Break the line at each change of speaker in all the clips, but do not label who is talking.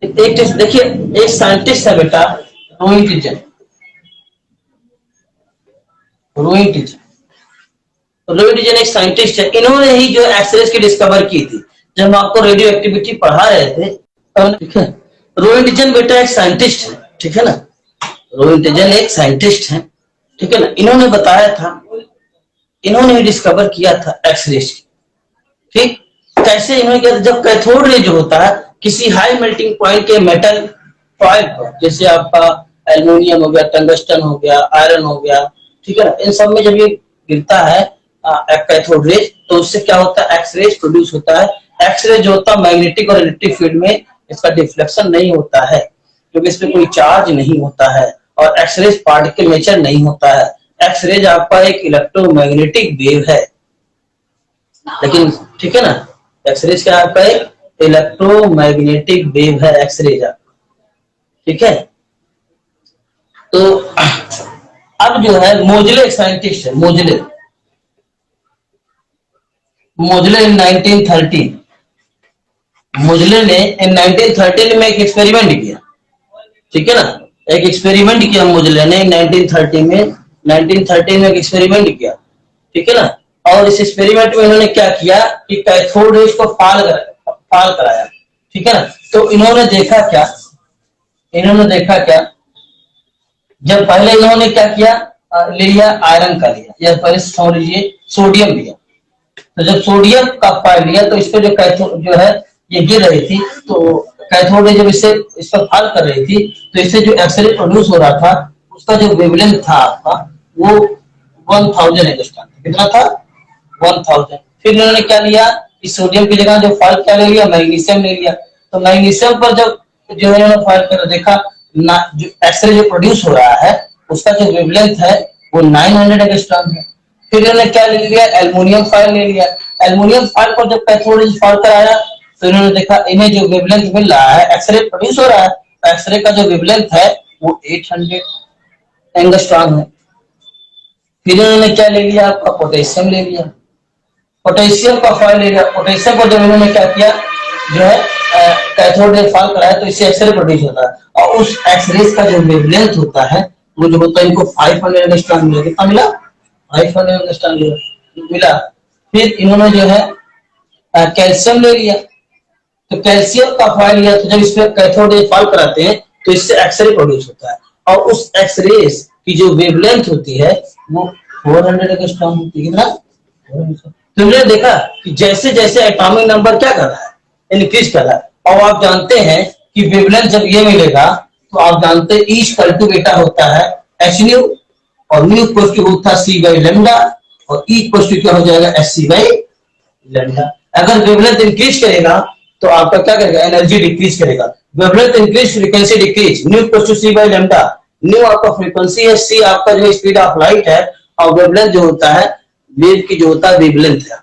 एक टेस्ट देखिए, एक साइंटिस्ट है बेटा, रोइंटजन। रोइंटजन एक साइंटिस्ट है, इन्होंने ही जो एक्सरेज की डिस्कवर की थी। जब हम आपको रेडियो एक्टिविटी पढ़ा रहे थे, ठीक है। रोइंटजन बेटा एक साइंटिस्ट है, ठीक है ना। रोइंटजन एक साइंटिस्ट है, ठीक है ना। इन्होंने बताया था, इन्होंने ही डिस्कवर किया था एक्सरेज की, ठीक। कैसे इन्होंने किया था, जब कैथोड रे जो होता है किसी हाई मेल्टिंग पॉइंट के मेटल फॉइल पर, जैसे आपका एल्युमिनियम हो गया, टंगस्टन हो गया, आयरन हो गया, ठीक है ना, इन सब में जब ये गिरता है कैथोड रेज, तो उससे क्या होता है, एक्सरेज प्रोड्यूस होता है। एक्सरे जो होता है मैग्नेटिक और इलेक्ट्रिक फील्ड में इसका डिफ्लेक्शन नहीं होता है, क्योंकि इसमें कोई चार्ज नहीं होता है, और एक्सरेज पार्टिकल नेचर नहीं होता है। एक्सरेज आपका एक इलेक्ट्रोमैग्नेटिक वेव है, लेकिन ठीक है ना, एक्सरेज क्या आपका एक इलेक्ट्रोमैग्नेटिक वेव है एक्सरेज आपका, ठीक है। तो अब जो है मोजले एक साइंटिस्ट है, मोजले इन 1913, मोजले ने इन 1913 में एक एक्सपेरिमेंट किया, ठीक है ना। एक एक्सपेरिमेंट किया मोजले ने 1913 में एक एक्सपेरिमेंट किया, ठीक है ना। और इस एक्सपेरिमेंट में इन्होंने क्या किया कि कैथोड रेज को फाल कराया, ठीक है ना। तो इन्होंने देखा क्या, जब पहले इन्होंने क्या किया, ले लिया आयरन का लिया, या पहले समझ लीजिए सोडियम लिया। तो जब सोडियम का फाल लिया तो इस पे जो कैथोड जो है ये गिर रही थी, तो कैथोड जब इस पर फाल कर रही थी, तो इससे जो एक्सरे प्रोड्यूस हो रहा था उसका जो वेवलेंथ था आपका वो 1000 एंगस्ट्रॉम, कितना था, 1000। फिर इन्होंने क्या लिया, इस सोडियम की जगह जो फाल क्या ले लिया, मैग्नीशियम ले लिया। तो मैग्नीशियम पर जब जो है इन्होंने फाल कर देखा ना, जो एक्सरे जो प्रोड्यूस हो रहा है उसका जो वेवलेंथ है वो 900 एंगस्ट्रॉम है। फिर इन्होंने क्या ले लिया, एल्युमिनियम फाइल ले लिया। एल्युमिनियम फाइल पर जब कैथोड फाल कराया तो इन्होंने देखा इन्हें जो वेवलेंथ मिल रहा है, एक्सरे प्रोड्यूस हो रहा है, तो एक्सरे का जो वेवलेंथ है वो 800 एंगस्ट्रॉम है। फिर इन्होंने क्या ले लिया, आपका पोटेशियम ले लिया, पोटेशियम का फाइल ले लिया। पोटेशियम को जब इन्होंने क्या किया, जो है कैथोड फाल कराया तो इससे एक्सरे प्रोड्यूस होता है, और उस एक्सरे का जो वेवलेंथ होता है वो जो होता है इनको 500 एंगस्ट्रॉम मिला। कितना मिला, 500 एंगस्ट्रॉम मिला। फिर इन्होंने जो है कैल्शियम ले लिया, तो कैल्शियम का फाइल लिया, तो जब इसमें कैथोड फाल कराते हैं तो इससे एक्सरे प्रोड्यूस होता है, और उस एक्सरे की जो वेवलेंथ होती है वो 400 एंगस्ट्रॉम होती है। कितना, तुमने देखा कि जैसे जैसे एटॉमिक नंबर क्या कर रहा है, इंक्रीज कर रहा है। और आप जानते हैं कि वेवलेंथ जब ये मिलेगा तो आप जानते हैं ईच कल्टू बेटा होता है एच न्यू, और न्यू इक्वल टू होता है सी बाई लेमडा, और ई इक्वल टू क्या हो जाएगा, एस सी बाई लेमडा। अगर वेवलेंथ इंक्रीज करेगा तो आपका क्या करेगा, एनर्जी डिक्रीज करेगा। Wavelength increase, frequency decrease, nu equal to C by lambda. Nu आपका फ्रीक्वेंसी है, सी आपका जो स्पीड ऑफ लाइट है, और वेवलेंथ जो होता है वेव की जो होता है वेवलेंथ है,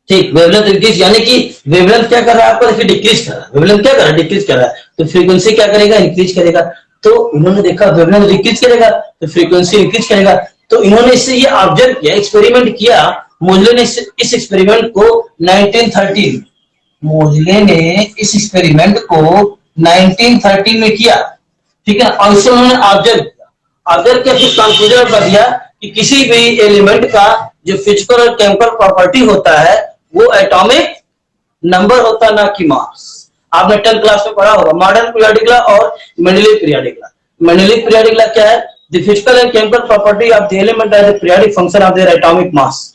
ठीक। वेवलेंथ इंक्रीज यानी कि वेवलेंथ क्या कर रहा है आपका, देखिए डिक्रीज कर रहा है, वेवलेंथ क्या कर रहा है, डिक्रीज कर रहा है, तो फ्रीक्वेंसी क्या करेगा, इंक्रीज करेगा। तो इन्होंने देखा वेवलेंथ डिक्रीज करेगा तो फ्रीक्वेंसी इंक्रीज करेगा। तो इन्होंने इससे ये ऑब्जर्व किया, एक्सपेरिमेंट किया। मोजले ने इस एक्सपेरिमेंट को 1913 मोजले ने इस एक्सपेरिमेंट को 1913 में किया, ठीक है। और इससे उन्होंने ऑब्जर्व किया, ऑब्जर्व किया, फिर कंक्लूजन कर दिया कि किसी भी एलिमेंट का जो फिजिकल और केमिकल प्रॉपर्टी होता है वो एटॉमिक नंबर होता है, ना कि मास। आपने 10th क्लास में पढ़ा होगा मॉडर्न पीरियोडिक लॉ और Mendeleev periodic law. Mendeleev periodic law क्या है, the physical and chemical property of the element as a periodic function of their atomic mass,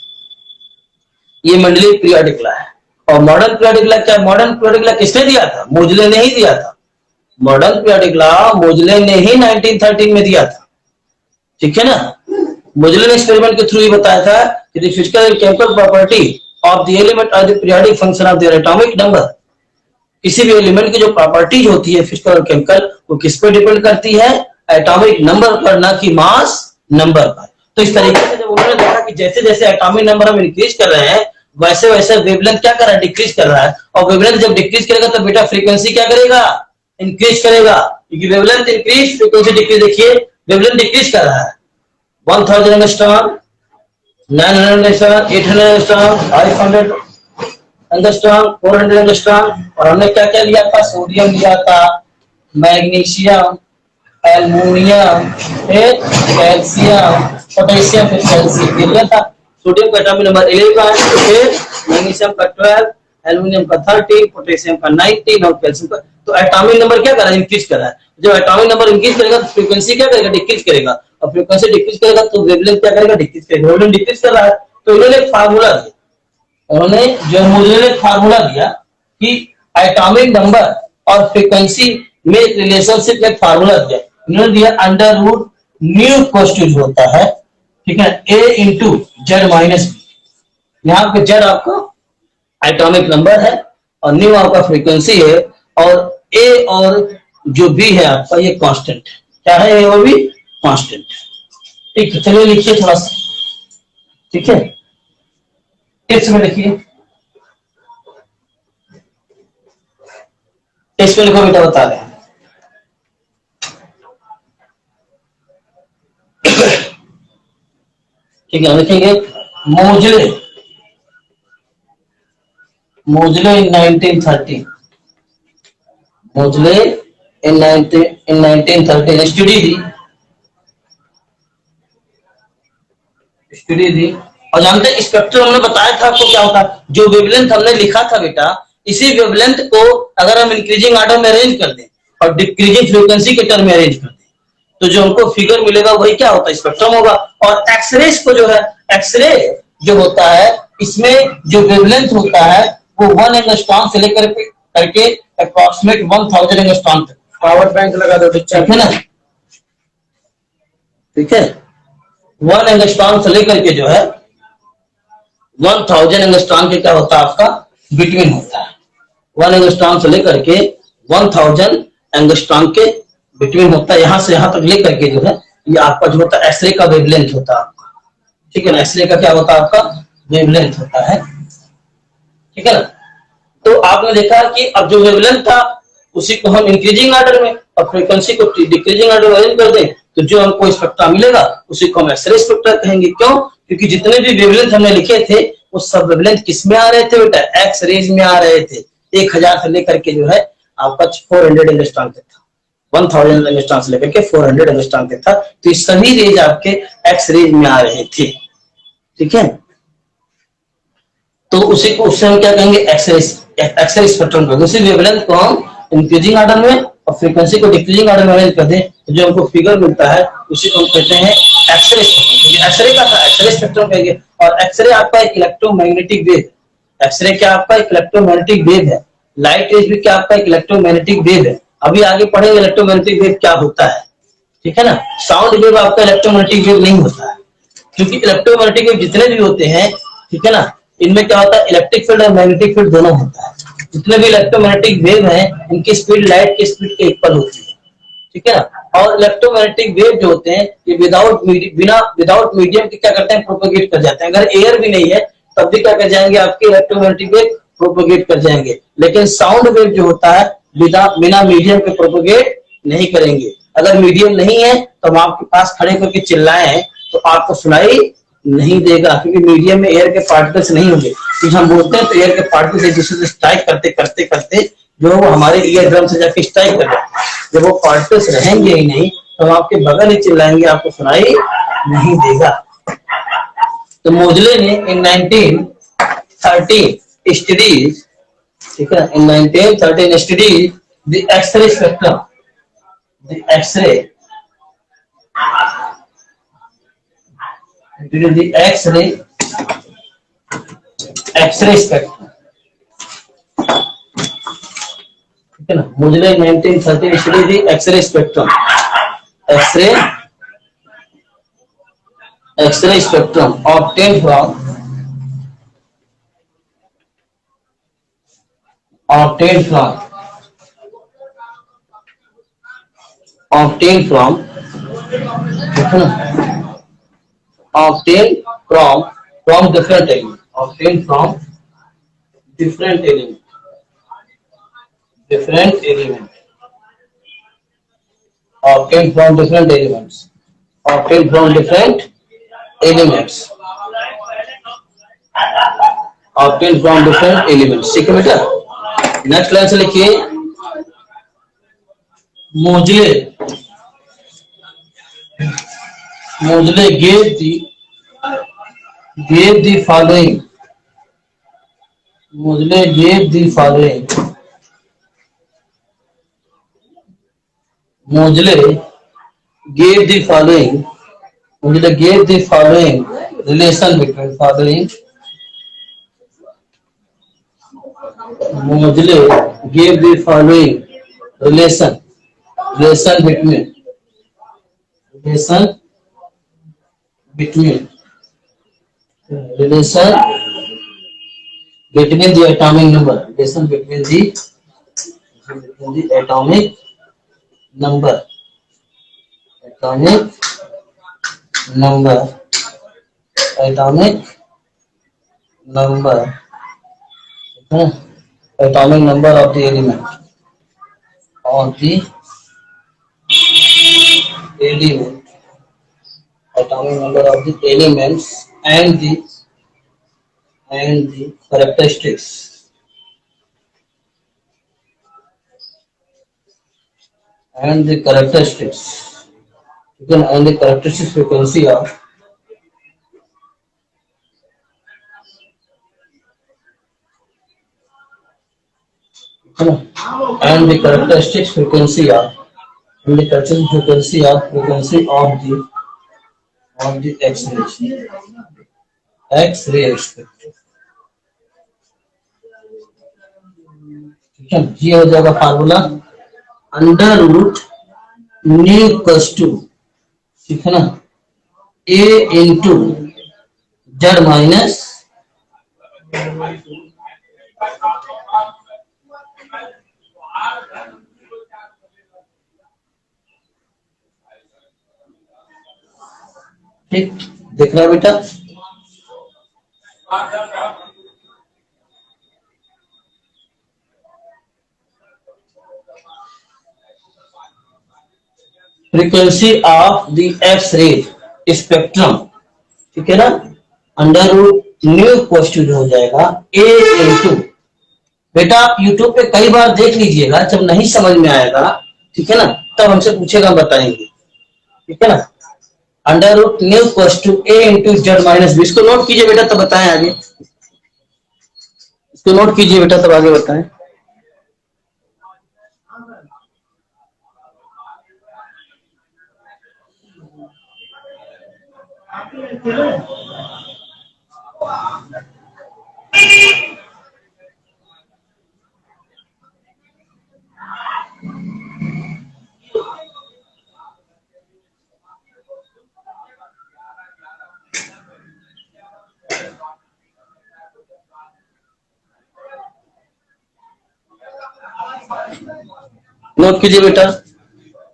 ये मेंडलीव पीरियोडिक लॉ है। और मॉडर्न पीरियोडिक लॉ क्या, modern periodic law किसने दिया था, मोजले ने ही दिया था। मॉडर्न पीरियोडिक लॉ मोजले ने ही 1913 में दिया था, ठीक है ना। मोजले ने एक्सपेरिमेंट के थ्रू ही बताया था कि the physical and chemical property of the element are the periodic function of their atomic number. किसी भी एलिमेंट की जो प्रॉपर्टीज होती है फिजिकल और केमिकल, वो किस पे डिपेंड करती है, एटॉमिक नंबर पर, ना कि मास नंबर पर। तो इस तरीके से जब उन्होंने देखा कि जैसे जैसे एटॉमिक नंबर हम इंक्रीज कर रहे हैं वैसे वैसे वेवलेंथ क्या कर रहा है, डिक्रीज कर रहा है। और वेवलेंथ जब डिक्रीज करेगा तो बेटा फ्रीक्वेंसी क्या करेगा, इंक्रीज करेगा, क्योंकि वेवलेंथ इंक्रीज फ्रीक्वेंसी डिक्रीज। देखिए वेवलेंथ डिक्रीज कर रहा है, 1000 angstrom, 900 angstrom, 800 angstrom, 500 angstrom, 400 angstrom. और हमने क्या क्या लिया था, सोडियम लिया था, मैग्नीशियम, एल्युमिनियम, फिर कैल्शियम, पोटेशियम, फिर कैल्शियम लिया था। सोडियम का एटॉमिक नंबर 11, फिर मैग्नीशियम का 12, एल्युमिनियम का 13, पोटेशियम का 19 और कैल्शियम का। तो एटॉमिक नंबर क्या कर रहा है, इंक्रीज कर रहा है। जब एटॉमिक नंबर इंक्रीज करेगा तो फ्रीक्वेंसी क्या करेगा, डिक्रीज करेगा। और फ्रीक्वेंसी डिक्रीज करेगा तो वेवलेंथ क्या करेगा, डिक्रीज करेगा। वेवलेंथ डिक्रीज कर रहा है तो इन्होंने एक फार्मूला दिया, उन्होंने जो मुझे एक फार्मूला दिया कि एटॉमिक नंबर और फ्रीक्वेंसी में एक रिलेशनशिप, एक फार्मूला दिया। इन्होंने दिया अंडर रूट न्यू क्वेश्चन होता है, ठीक है, ए इंटू जेड माइनस बी। यहाँ पे जेड आपका एटॉमिक नंबर है और न्यू आपका फ्रीक्वेंसी है, और ए और जो बी है आपका ये कांस्टेंट है। क्या है, ए और बी कांस्टेंट। ठीक है, चलिए लिखिए थोड़ा सा, ठीक है, टिप्स में लिखिए। टिप्स में लिखो बेटा, बता रहे हैं। ठीक है, लिखेंगे मोजले, मोजले इन 1930, मोजले इन 1930 स्टडी दी। और जानते हैं स्पेक्ट्रम हमने बताया था आपको क्या होता है, जो वेवलेंथ हमने लिखा था बेटा, इसी वेवलेंथ को अगर हम इंक्रीजिंग ऑर्डर में अरेंज कर दें और डिक्रीजिंग फ्रीक्वेंसी के टर्म में अरेंज कर दें, तो जो हमको फिगर मिलेगा वही क्या होता है, स्पेक्ट्रम होगा। और एक्सरे को जो है, एक्सरे जो होता है इसमें जो वेवलेंथ होता है वो 1 एंगस्ट्रॉम से लेकर करके अप्रॉक्सीमेट 1000 एंगस्ट्रॉम तक।
पावर बैंक लगा दो,
ठीक है ना, ठीक है। 1 एंगस्ट्रॉम से लेकर के जो है 1000 एंगस्ट्रॉम के क्या होता है आपका बिटवीन होता है। 1 एंगस्ट्रॉम से लेकर के 1000 एंगस्ट्रॉम के बिटवीन होता है। यहां से यहां तक लेकर के जो है ये आपका जो होता है एक्सरे का वेवलेंथ होता है आपका, ठीक है ना। एक्सरे का क्या होता है आपका वेवलेंथ होता है, ठीक है ना। तो आपने देखा कि अब जो वेवलेंथ था उसी को हम इंक्रीजिंग ऑर्डर में और फ्रीक्वेंसी को डिक्रीजिंग ऑर्डर में अरेंज कर दें तो जो हमको स्पेक्ट्रा मिलेगा उसी को हम एक्सरे स्पेक्ट्रा कहेंगे। क्यों, क्योंकि जितने भी वेवलेंथ हमने लिखे थे वो सब वेवलेंथ किस में आ रहे थे बेटा, एक्स रेज में आ रहे थे। 1000 से लेकर के जो है आपका 400 एंगस्ट्रॉम तक था, 1000 एंगस्ट्रॉम से लेकर के 400 एंगस्ट्रॉम तक था। तो ये सभी रेज आपके एक्स रेज में आ रहे थे, ठीक है। तो उसी को उससे हम क्या कहेंगे, एक्सरे स्पेक्ट्रम कहेंगे। उसी वेवलेंथ को हम इंक्रीजिंग ऑर्डर में और फ्रीक्वेंसी को डिक्रीजिंग ऑर्डर में अरेंज कर दें तो जो हमको फिगर मिलता है उसी को हम कहते हैं एक्सरे स्पेक्ट्रम। एक्सरे का था एक्सरे स्पेक्ट्रम कहेंगे। और एक्सरे आपका एक इलेक्ट्रोमैग्नेटिक वेव, एक्सरे क्या आपका एक इलेक्ट्रोमैग्नेटिक वेव है। लाइट रेज भी क्या आपका एक इलेक्ट्रोमैग्नेटिक वेव है। अभी आगे पढ़ेंगे इलेक्ट्रोमैग्नेटिक वेव क्या होता है, ठीक है ना। साउंड वेव आपका इलेक्ट्रोमैग्नेटिक वेव नहीं होता है, क्योंकि इलेक्ट्रोमैग्नेटिक वेव जितने भी होते हैं, ठीक है ना, इनमें क्या होता है इलेक्ट्रिक फील्ड और मैग्नेटिक फील्ड दोनों होता है। जितने भी इलेक्ट्रोमैग्नेटिक वेव हैं इनकी स्पीड लाइट की स्पीड के इक्वल होती है, ठीक है ना। और इलेक्ट्रोमैग्नेटिक वेव जो होते हैं ये विदाउट मीडियम के क्या करते हैं, प्रोपोगेट कर जाते हैं। अगर एयर भी नहीं है तब भी क्या कर जाएंगे आपके इलेक्ट्रोमैग्नेटिक वेव प्रोपोगेट कर जाएंगे। लेकिन साउंड वेव जो होता है बिना मीडियम के प्रोपोगेट नहीं करेंगे। अगर मीडियम नहीं है तो हम आपके पास खड़े करके चिल्लाएं तो आपको सुनाई नहीं देगा, क्योंकि मीडियम में एयर के पार्टिकल्स नहीं होंगे। तो हम बोलते हैं तो एयर के पार्टिकल्स एक दूसरे से स्ट्राइक करते करते करते जो वो हमारे ईयर ड्रम से जाके स्ट्राइक कर जाते हैं। जब वो पार्टिकल्स रहेंगे ही नहीं तो हम आपके बगल ही चिल्लाएंगे, आपको सुनाई नहीं देगा। तो मोजले ने इन 1930 स्टडीज, ठीक है, in 1930 studies the X-ray spectrum, the X-ray the X-ray spectrum, ठीक है ना। मुझे 1930 स्टडी थी X-ray spectrum, X-ray spectrum obtained from obtained from different element, obtained from different element, obtained from different elements, obtain from different elements. ठीक है बेटा, next line से लिखिए, मोजले gave the following, Moodle gave the following, Moodle gave the following, Moodle gave the following relation between following, Moodle gave the following relation between the atomic number, relation between the atomic number, atomic number of the element, atomic number of the elements and the characteristics, and the characteristics frequency of and the characteristics frequency of the X-ray spectrum। ठीक है, ये हो जाएगा formula, under root nu equals to, ठीक है ना, a into Z minus ठीक, देख रहा बेटा, frequency of the X ray spectrum, ठीक है ना, अंडर रूट न्यू क्वेश्चन हो जाएगा a इंटू, बेटा आप यूट्यूब पे कई बार देख लीजिएगा, जब नहीं समझ में आएगा, ठीक है ना, तब हमसे पूछेगा, बताएंगे, ठीक है ना, under root nu question a into Z minus B. इसको नोट कीजिए बेटा, तब बताएं आगे, इसको नोट कीजिए बेटा, तब आगे बताएं। नोट कीजिए बेटा,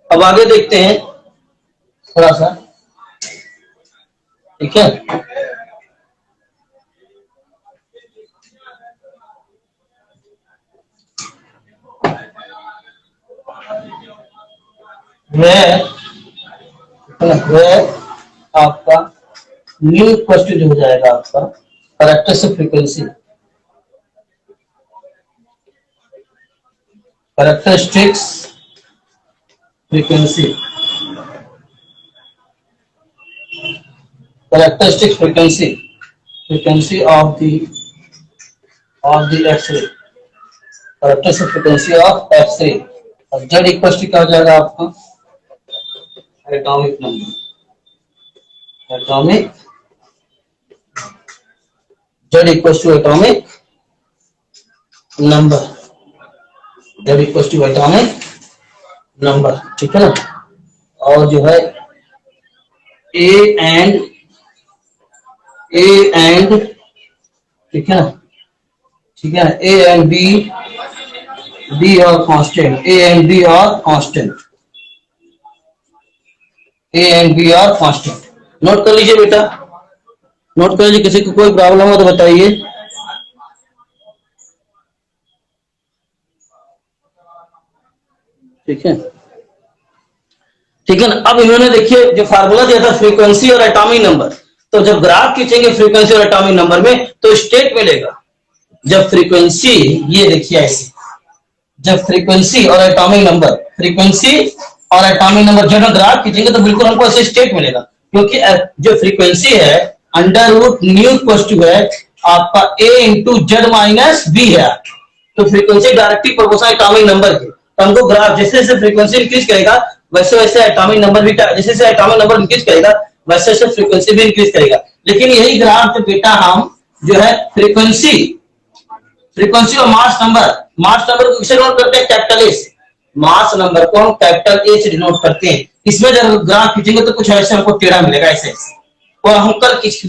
अब आगे देखते हैं थोड़ा सा, ठीक है, आपका न्यू क्वेश्चन जो हो जाएगा आपका characteristic frequency, characteristics frequency of the X-ray, characteristic frequency of X-ray, और Z इक्वल टू क्या हो जाएगा आपका atomic number, Z equal to atomic number, ठीक है ना, और जो है A एंड ठीक है ना, A एंड B और कांस्टेंट, A एंड B और कांस्टेंट, नोट कर लीजिए बेटा, नोट कर लीजिए, किसी को कोई प्रॉब्लम हो तो बताइए। ठीक है, ना, अब इन्होंने देखिए जो फार्मूला दिया था फ्रीक्वेंसी और एटॉमिक नंबर, तो जब ग्राफ खींचेंगे फ्रीक्वेंसी और एटॉमिक नंबर में तो स्टेट मिलेगा, जब फ्रीक्वेंसी, ये देखिए ऐसे, जब फ्रीक्वेंसी और एटॉमिक नंबर, फ्रीक्वेंसी और एटॉमिक नंबर जब हम ग्राफ खींचेंगे तो बिल्कुल हमको ऐसे स्टेट मिलेगा, क्योंकि जो फ्रीक्वेंसी है under root nu equal to है आपका a into Z minus B है। तो frequency directly proportional atomic number के, तो हमको ग्राफ जैसे जैसे फ्रीक्वेंसी इंक्रीज करेगा वैसे वैसे एटॉमिक नंबर भी, जैसे जैसे एटॉमिक नंबर इंक्रीज करेगा वैसे वैसे फ्रीक्वेंसी भी इंक्रीज करेगा। लेकिन यही ग्राफ जो बेटा हम जो है फ्रीक्वेंसी, फ्रीक्वेंसी और मास नंबर को किससे डिनोट करते हैं? कैपिटल ए से। मास नंबर को हम कैपिटल ए से डिनोट करते हैं। इसमें जब ग्राफ खींचेंगे तो कुछ ऐसे हमको टेढ़ा मिलेगा, ऐसे ऐसे, और हम कल खींच,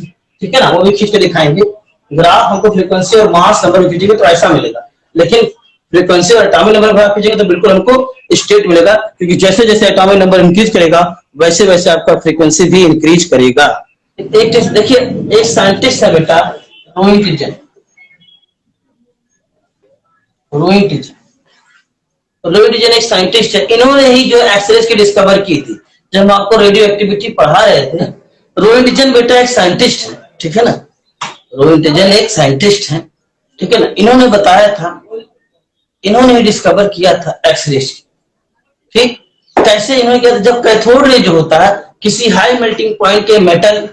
ठीक है ना, वो भी खींच के दिखाएंगे। ग्राफ हमको फ्रीक्वेंसी और मास नंबर खींचेंगे तो ऐसा मिलेगा, लेकिन फ्रीक्वेंसी और एटॉमिक नंबर ग्राफ खींचेंगे तो बिल्कुल हमको स्टेट मिलेगा, क्योंकि जैसे जैसे एटॉमिक नंबर इंक्रीज करेगा वैसे वैसे आपका फ्रीक्वेंसी भी इंक्रीज करेगा। एक टेस्ट देखिए, एक साइंटिस्ट है बेटा रोइंटजन, रोइंटजन एक साइंटिस्ट है, इन्होंने ही जो एक्सरेज की डिस्कवर की थी। जब हम आपको रेडियो एक्टिविटी पढ़ा रहे थे, रोइंटजन बेटा एक साइंटिस्ट है, ठीक है ना, रोइंटजन एक साइंटिस्ट है, ठीक है ना, इन्होंने बताया था, इन्होंने ही डिस्कवर किया था एक्सरेज, ठीक। कैसे इन्होंने किया था? जब कैथोड रे जो होता है किसी हाई मेल्टिंग पॉइंट के मेटल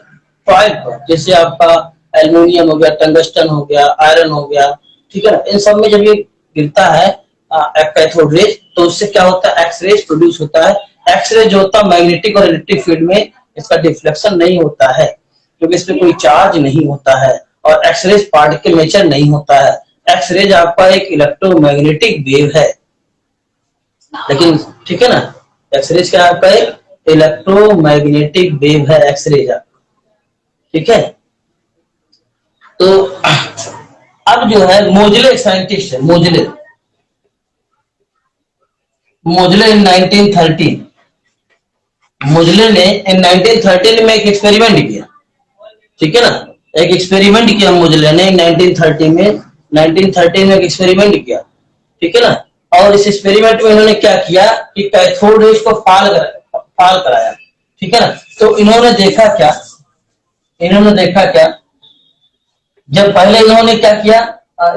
फॉइल पर, जैसे आपका एल्यूमिनियम हो गया, टंगस्टन हो गया, आयरन हो गया, ठीक है ना, इन सब में जब ये गिरता है कैथोड रेज, तो उससे क्या होता है? एक्सरेज प्रोड्यूस होता है। एक्सरेज जो होता है मैग्नेटिक और इलेक्ट्रिक फील्ड में इसका डिफ्लेक्शन नहीं होता है, क्योंकि इसमें कोई चार्ज नहीं होता है, और एक्सरेज पार्टिकल नेचर नहीं होता है। एक्सरेज आपका एक इलेक्ट्रोमैग्नेटिक वेव है, लेकिन ठीक है ना, एक्सरेज क्या आपका एक इलेक्ट्रोमैग्नेटिक वेव है एक्सरेज आपका, ठीक है। तो अब जो है मोजले साइंटिस्ट है, मोजले इन 1913, मोजले ने इन 1913 में एक एक्सपेरिमेंट किया, ठीक है ना, एक एक्सपेरिमेंट किया मोजले ने 1913 में एक एक्सपेरिमेंट किया, ठीक है ना। और इस एक्सपेरिमेंट में इन्होंने क्या किया कि कैथोड रेज को फाल कराया, ठीक है ना। तो इन्होंने देखा क्या, जब पहले इन्होंने क्या किया,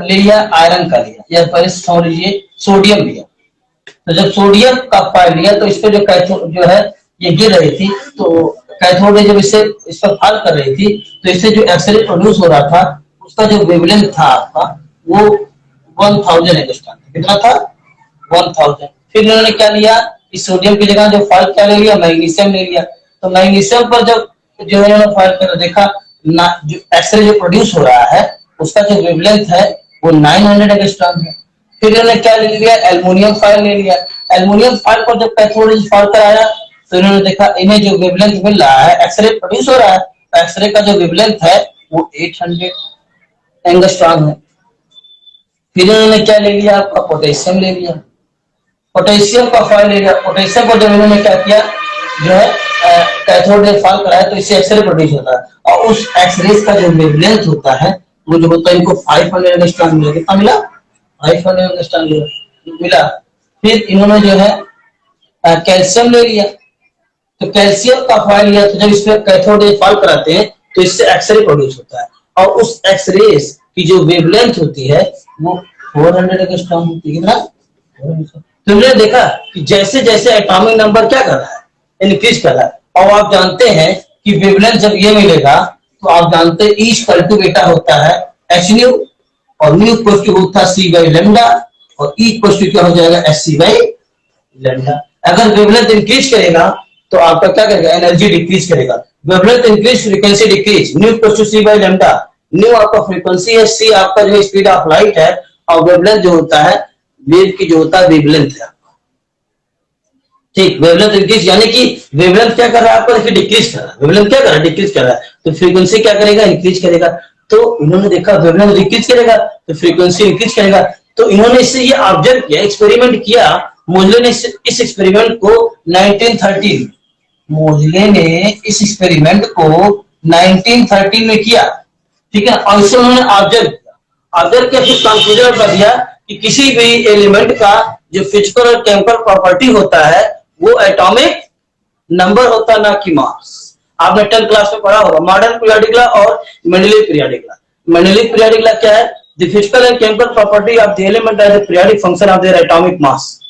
ले लिया आयरन का लिया, या पहले समझ लीजिए सोडियम लिया। तो जब सोडियम का फाल लिया तो इस पे जो कैथोड जो है ये गिर रही थी, तो कैथोड रे जब इस पर फाल कर रही थी तो इससे जो एक्सरे प्रोड्यूस हो रहा था उसका जो वेवलेंथ था आपका वो 1000 एंगस्ट्रॉम, कितना था? 1000। फिर इन्होंने क्या लिया, इस सोडियम की जगह जो फाल क्या ले लिया, मैग्नीशियम ले लिया। तो मैग्नीशियम पर जब जो इन्होंने फाल कर देखा ना, जो एक्सरे जो प्रोड्यूस हो रहा है उसका जो वेवलेंथ है वो 900 एंगस्ट्रॉम है। फिर इन्होंने क्या ले लिया, एल्युमिनियम फाइल ले लिया। एल्युमिनियम फाइल पर जब कैथोड रेज फाल कराया तो इन्होंने देखा इन्हें जो वेवलेंथ मिल रहा है, एक्सरे प्रोड्यूस हो रहा है, एक्सरे का जो वेवलेंथ है वो 800 एंगस्ट्रॉम है। फिर इन्होंने क्या ले लिया, आपका पोटेशियम ले लिया, पोटेशियम का फाइल ले लिया। पोटेशियम को जब इन्होंने क्या किया, जो है कैथोड रे फाल कराया तो इससे एक्सरे प्रोड्यूस होता है, और उस एक्सरे का जो वेवलेंथ होता है वो जो होता है इनको 500 एंगस्ट्रॉम मिला। कितना मिला? 500 एंगस्ट्रॉम मिला। फिर इन्होंने जो है कैल्शियम ले लिया, तो कैल्शियम का फाइल लिया, तो जब इसमें कैथोड रे फाल कराते हैं तो इससे एक्सरे प्रोड्यूस होता है, और उस एक्सरे की जो वेवलेंथ होती है वो 400 एंगस्ट्रॉम होती है। कितना? तुमने देखा कि जैसे जैसे एटॉमिक नंबर क्या कर रहा है, इंक्रीज कर रहा है। और आप जानते हैं कि वेवलेंथ जब ये मिलेगा तो आप जानते हैं ई इक्वल टू बेटा होता है एच न्यू, और न्यू इक्वल टू होता है सी बाई लेमडा, और ई इक्वल टू क्या हो जाएगा, एस सी बाई लेमडा। अगर वेवलेंथ इंक्रीज करेगा तो आपका क्या करेगा, एनर्जी डिक्रीज करेगा। Wavelength increase, frequency decrease, nu equal to C by lambda. Nu आपका फ्रीक्वेंसी है, सी आपका जो स्पीड ऑफ लाइट है, और वेवलेंथ जो होता है वेव की जो होता है वेवलेंथ है, ठीक। वेवलेंथ इंक्रीज यानी कि वेवलेंथ क्या कर रहा है आपका, देखिए डिक्रीज कर रहा है। वेवलेंथ क्या कर रहा है, डिक्रीज कर रहा है, तो फ्रीक्वेंसी क्या करेगा, इंक्रीज करेगा। तो इन्होंने देखा वेवलेंथ डिक्रीज करेगा तो फ्रीक्वेंसी इंक्रीज करेगा। तो इन्होंने इससे ये ऑब्जर्व किया, एक्सपेरिमेंट किया। मोजले ने इस एक्सपेरिमेंट को 1913, मोजले ने इस एक्सपेरिमेंट को 1913 में किया, ठीक है। और इससे उन्होंने ऑब्जर्व किया, फिर कंक्लूजन कर दिया कि किसी भी एलिमेंट का जो फिजिकल और केमिकल प्रॉपर्टी होता है वो एटॉमिक नंबर होता है, ना कि मास। आपने 10th क्लास में पढ़ा होगा मॉडर्न पीरियोडिक लॉ और Mendeleev periodic law. Mendeleev periodic law क्या है, the physical and chemical property of the element as the periodic function of their atomic mass.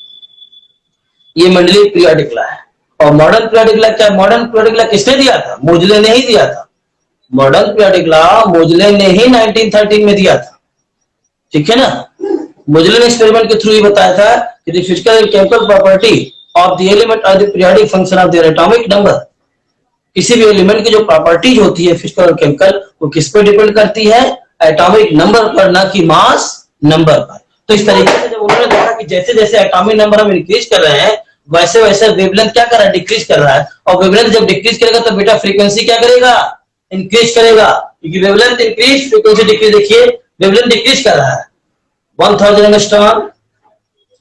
ये मंडलीय पीरियोडिक लॉ है। और मॉडर्न पीरियोडिक लॉ क्या? Modern periodic law किसने दिया था? मोजले ने ही दिया था। मॉडर्न पीरियोडिक लॉ मोजले ने ही 1913 में दिया था, ठीक है ना। मोजले ने एक्सपेरिमेंट के थ्रू ही बताया था कि the physical and chemical property of the element are the periodic function of their atomic number. किसी भी एलिमेंट की जो प्रॉपर्टीज होती है फिजिकल और केमिकल, वो किस पे डिपेंड करती है? एटॉमिक नंबर पर, ना कि मास नंबर पर। तो इस तरीके से जब उन्होंने देखा कि जैसे जैसे एटॉमिक नंबर हम इंक्रीज कर रहे हैं, वैसे वैसे वेवलेंथ क्या कर रहा है? डिक्रीज कर रहा है। और वेवलेंथ जब डिक्रीज करेगा तो बेटा फ्रीक्वेंसी क्या करेगा? इंक्रीज करेगा, क्योंकि वेवलेंथ इंक्रीज फ्रीक्वेंसी डिक्रीज। देखिए वेवलेंथ डिक्रीज कर रहा है, 1000 angstrom,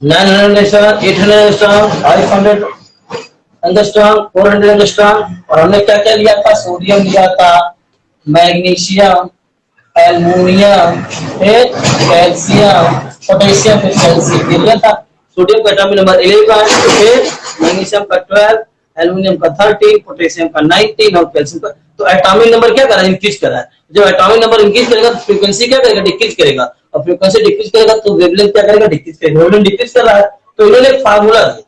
900 angstrom, 800 angstrom, 500 angstrom, 400 angstrom. और हमने क्या क्या लिया था? सोडियम लिया था, मैग्नीशियम, एल्युमिनियम, फिर कैल्शियम, पोटेशियम, फिर कैल्शियम लिया था। सोडियम का एटॉमिक नंबर 11, फिर मैग्नीशियम का 12, एल्युमिनियम का 13, पोटेशियम का 19 और कैल्शियम का। तो एटॉमिक नंबर क्या कर रहा है? इंक्रीज कर रहा है। जब एटॉमिक नंबर इंक्रीज करेगा तो फ्रीक्वेंसी क्या करेगा? डिक्रीज करेगा। और फ्रीक्वेंसी डिक्रीज करेगा तो वेवलेंथ क्या करेगा? डिक्रीज करेगा। वेवलेंथ डिक्रीज कर रहा है तो इन्होंने एक फार्मूला दिया,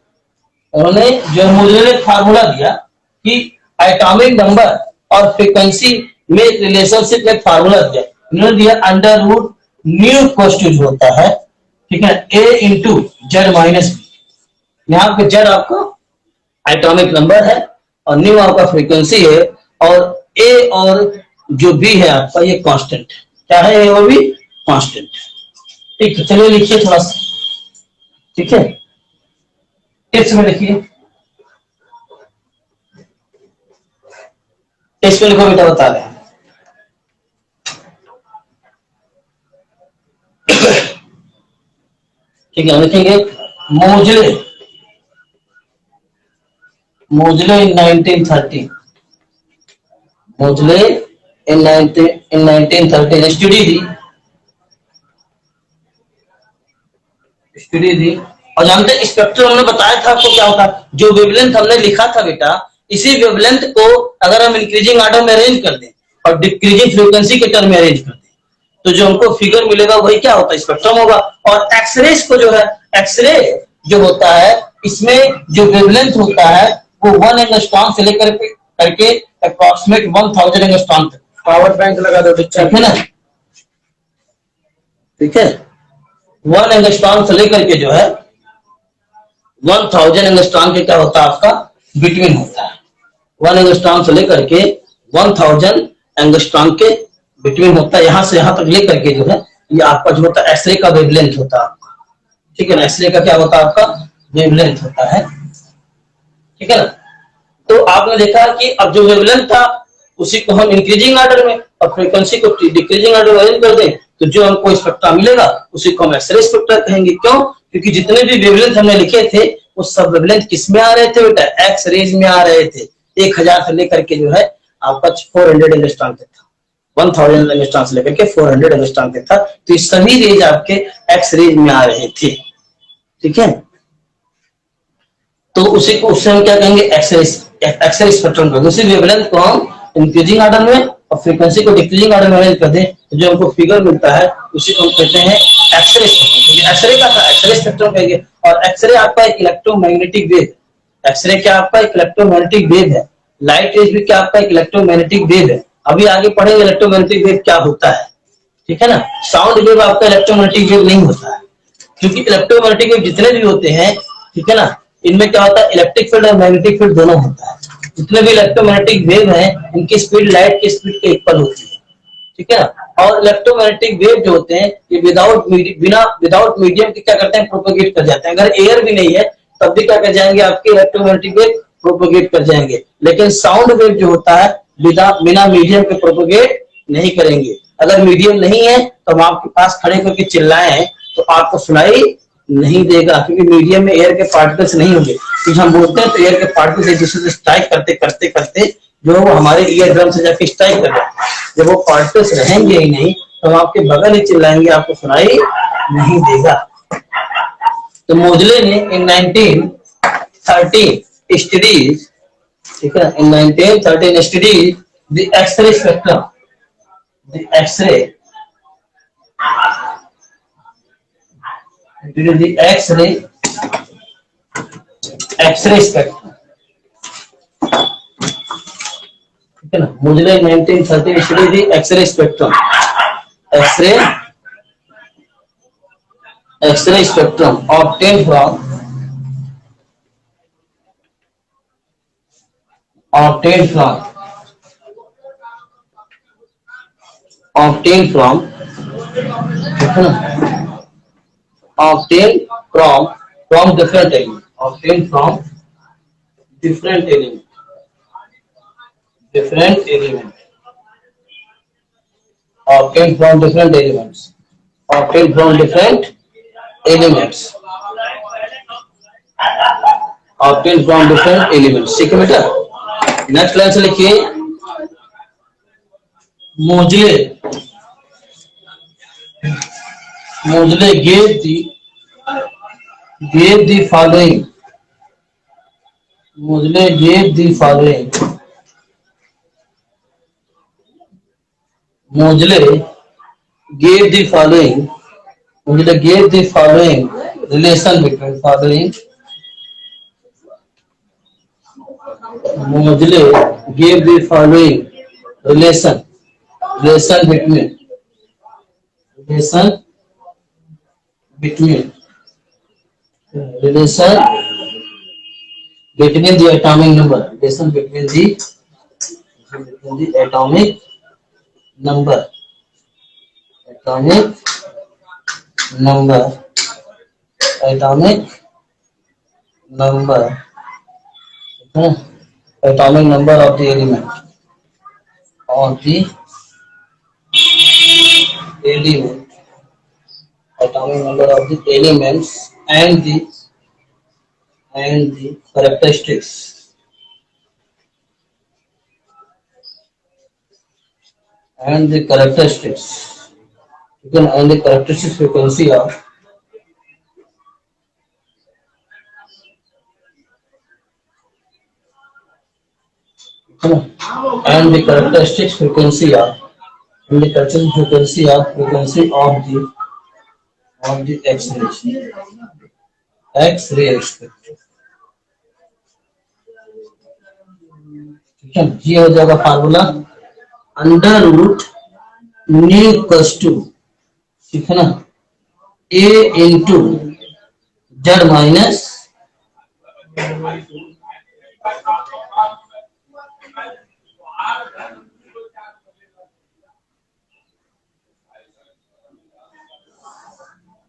उन्होंने जो मोजले ने फार्मूला दिया कि एटॉमिक नंबर और फ्रीक्वेंसी में रिलेशनशिप में फार्मूला दिया। इन्होंने दिया अंडर रूट न्यू इक्वल होता है, ठीक है, a into Z minus B. यहाँ पे जेड आपको एटॉमिक नंबर है और न्यू आपका फ्रीक्वेंसी है, और a और जो b है आपका ये कांस्टेंट है। क्या है? वो भी कांस्टेंट। ठीक है, चलिए लिखिए थोड़ा सा, ठीक है, टिप्स में लिखिए। टिप्स में लिखो बेटा, बता रहे हैं। ठीक है, लिखेंगे मोजले इन 1913, मोजले इन 1913 स्टडी दी। और जानते हैं स्पेक्ट्रम हमने बताया था आपको क्या होता है? जो वेवलेंथ हमने लिखा था बेटा, इसी वेवलेंथ को अगर हम इंक्रीजिंग ऑर्डर में अरेंज कर दें और डिक्रीजिंग फ्रीक्वेंसी के टर्म में अरेंज कर दें, तो जो हमको फिगर मिलेगा वही क्या होता है? स्पेक्ट्रम होगा। और एक्सरे को जो है, एक्सरे जो होता है इसमें जो वेवलेंथ होता है वो 1 एंगस्ट्रॉम से लेकर करके अप्रॉक्सीमेट 1000 एंगस्ट्रॉम तक। पावर बैंक लगा दो, ठीक है ना, ठीक है। 1 एंगस्ट्रॉम से लेकर के जो है 1000 एंगस्ट्रॉम के क्या होता है? आपका बिटवीन होता है। 1 एंगस्ट्रॉम से लेकर के 1000 एंगस्ट्रॉम के बिटवीन होता है। यहां से यहां तक लेकर के जो है ये आपका जो होता है एक्सरे का वेवलेंथ होता है आपका, ठीक है ना। एक्सरे का क्या होता है? आपका वेवलेंथ होता है, ठीक है ना। तो आपने देखा कि अब जो वेवलेंथ था उसी को हम इंक्रीजिंग ऑर्डर में और फ्रीक्वेंसी को डिक्रीजिंग ऑर्डर में अरेंज कर दें तो जो हमको स्पेक्ट्रा मिलेगा उसी को हम एक्सरे स्पेक्ट्रा कहेंगे। क्यों? क्योंकि जितने भी वेवलेंथ हमने लिखे थे वो सब वेवलेंथ किस में आ रहे थे बेटा? एक्स रेज में आ रहे थे। 1000 से लेकर के जो है आपका 400 एंगस्ट्रॉम तक था, 1000 एंगस्ट्रॉम से लेकर के 400 एंगस्ट्रॉम तक था। तो ये सभी रेज आपके एक्स रेज में आ रहे थे, ठीक है। तो उसी को उससे हम क्या कहेंगे? एक्सरे स्पेक्ट्रम कहेंगे। उसी वेवलेंथ को हम इंक्रीजिंग ऑर्डर में और फ्रीक्वेंसी को डिक्रीजिंग ऑर्डर में अरेंज कर दें तो जो हमको फिगर मिलता है उसी को हम कहते हैं एक्सरे स्पेक्ट्रम। एक्सरे का था एक्सरे स्पेक्ट्रम कहेंगे। और एक्सरे आपका एक इलेक्ट्रोमैग्नेटिक वेव, एक्सरे क्या आपका एक इलेक्ट्रोमैग्नेटिक वेव है। लाइट रेज भी क्या आपका एक इलेक्ट्रोमैग्नेटिक वेव है। अभी आगे पढ़ेंगे इलेक्ट्रोमैग्नेटिक वेव क्या होता है, ठीक है ना। साउंड वेव आपका इलेक्ट्रोमैग्नेटिक वेव नहीं होता है, क्योंकि इलेक्ट्रोमैग्नेटिक वेव जितने भी होते हैं, ठीक है ना, इनमें क्या होता है? इलेक्ट्रिक फील्ड और मैग्नेटिक फील्ड दोनों होता है। जितने भी इलेक्ट्रोमैग्नेटिक वेव हैं इनकी स्पीड लाइट की स्पीड के इक्वल होती है, ठीक है ना। और इलेक्ट्रोमैग्नेटिक वेव जो होते हैं ये विदाउट मीडियम के क्या करते हैं? प्रोपेगेट कर जाते हैं। अगर एयर भी नहीं है तब भी क्या कर जाएंगे? आपके इलेक्ट्रोमैग्नेटिक वेव प्रोपेगेट कर जाएंगे। लेकिन साउंड वेव जो होता है बिना मीडियम के प्रोपेगेट नहीं करेंगे। अगर मीडियम नहीं है तो हम आपके पास खड़े करके चिल्लाएं तो आपको सुनाई नहीं देगा, क्योंकि मीडियम में एयर के पार्टिकल्स नहीं होंगे। तो हम बोलते हैं तो एयर के पार्टिकल्स एक दूसरे से स्ट्राइक करते करते करते जो वो हमारे ईयर ड्रम से जाके स्ट्राइक कर रहे हैं। जब वो पार्टिकल्स रहेंगे ही नहीं तो हम आपके बगल ही चिल्लाएंगे, आपको सुनाई नहीं देगा। तो मोजले ने इन 1913 स्टडीज, ठीक है, in 1913 studies the X-ray spectrum, the X-ray It is the X-ray spectrum. ठीक है ना, मोजले 1930 studied the X-ray spectrum. X-ray spectrum obtained from different elements. Obtained from different elements. Obtained from different elements. ठीक है बेटा, next line से लिखिए, मोजले gave the following. Mosley gave the following relation between the atomic number, atomic number of the element, atomic number of the elements and the characteristics. And the characteristics frequency of the X-ray spectrum. ठीक है, ये हो जाएगा formula, under root nu equals to, ठीक है ना, a into Z minus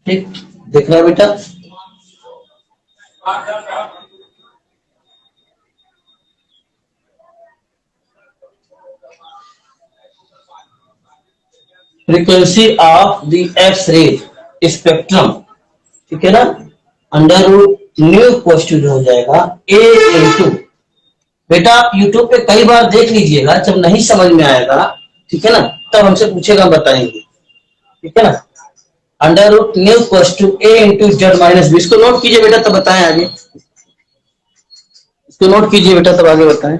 ठीक, देख रहा है बेटा, frequency of the X-ray spectrum, ठीक है ना, अंडर रूट न्यू क्वेश्चन हो जाएगा a इंटू, बेटा आप यूट्यूब पे कई बार देख लीजिएगा, जब नहीं समझ में आएगा, ठीक है ना, तब हमसे पूछेगा, बताएंगे, ठीक है ना, under root nu question a into Z minus B, इसको नोट कीजिए बेटा, तब बताएं आगे, इसको नोट कीजिए बेटा, तब आगे बताएं।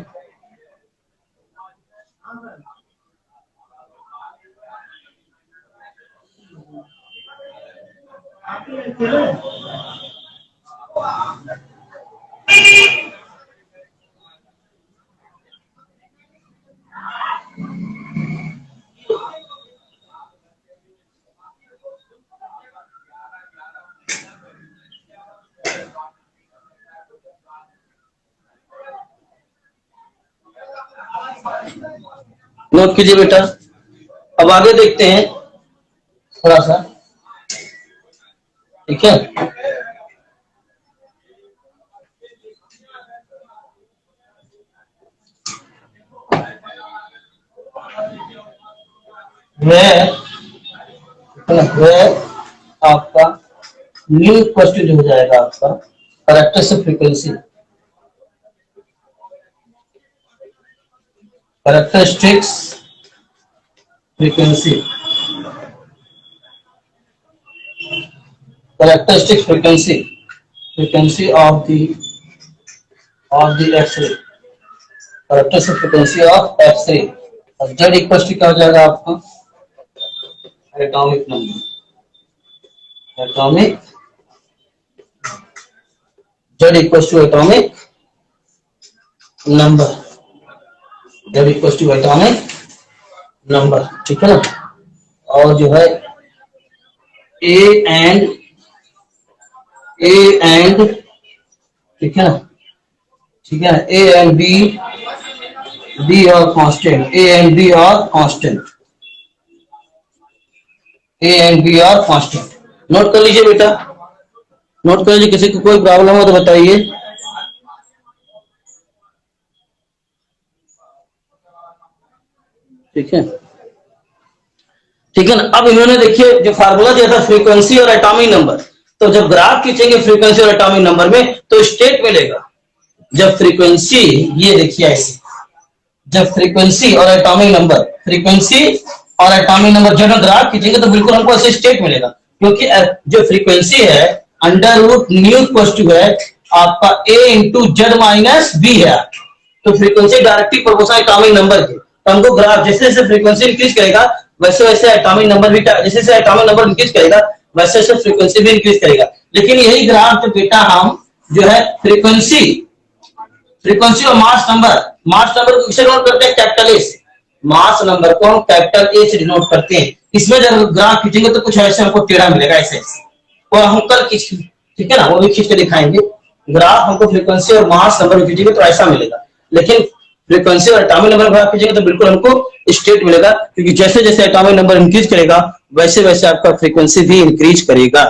नोट कीजिए बेटा, अब आगे देखते हैं थोड़ा सा, ठीक है, आपका न्यू क्वेश्चन जो हो जाएगा आपका characteristic frequency, characteristics frequency of the X-ray, characteristic frequency of X-ray, और Z इक्वल टू क्या हो जाएगा आपका atomic Z equal to atomic number, Z equal to atomic number, ठीक है ना। और जो है ए एंड ठीक है ना, ठीक है, ए एंड बी और कांस्टेंट, ए एंड बी और कांस्टेंट, ए एंड बी और कांस्टेंट। नोट कर लीजिए बेटा, नोट कर लीजिए, किसी को कोई प्रॉब्लम हो तो बताइए। ठीक है, ठीक है ना। अब इन्होंने देखिए जो फार्मूला दिया था फ्रीक्वेंसी और एटॉमिक नंबर, तो जब ग्राफ खींचेंगे फ्रीक्वेंसी और एटॉमिक नंबर में तो स्टेट मिलेगा। जब फ्रीक्वेंसी, ये देखिए ऐसे, जब फ्रीक्वेंसी और एटॉमिक नंबर, फ्रीक्वेंसी और एटॉमिक नंबर जब ग्राफ खींचेंगे तो बिल्कुल हमको ऐसे स्टेट मिलेगा, क्योंकि जो फ्रीक्वेंसी है अंडर रूट न्यू इक्वल है आपका a into Z minus B है, तो frequency directly proportional atomic number के। तो हमको ग्राफ जैसे जैसे फ्रीक्वेंसी इंक्रीज करेगा वैसे वैसे एटॉमिक नंबर भी, जैसे जैसे एटॉमिक नंबर इंक्रीज करेगा वैसे वैसे फ्रीक्वेंसी भी इंक्रीज करेगा। लेकिन यही ग्राफ जो बेटा हम जो है फ्रीक्वेंसी और मास नंबर को किससे डिनोट करते हैं? कैपिटल ए से। मास नंबर को हम कैपिटल ए से डिनोट करते हैं। इसमें जब ग्राफ खींचेंगे तो कुछ ऐसे हमको टेढ़ा मिलेगा, ऐसे और हम कल खींच, ठीक है ना, वो भी खींच के दिखाएंगे। ग्राफ हमको फ्रीक्वेंसी और मास नंबर खींचेंगे तो ऐसा मिलेगा, लेकिन फ्रीक्वेंसी और एटॉमिक नंबर ग्राफ खींचेंगे तो बिल्कुल हमको स्टेट मिलेगा, क्योंकि जैसे जैसे एटॉमिक नंबर इंक्रीज करेगा वैसे वैसे आपका फ्रीक्वेंसी भी इंक्रीज करेगा।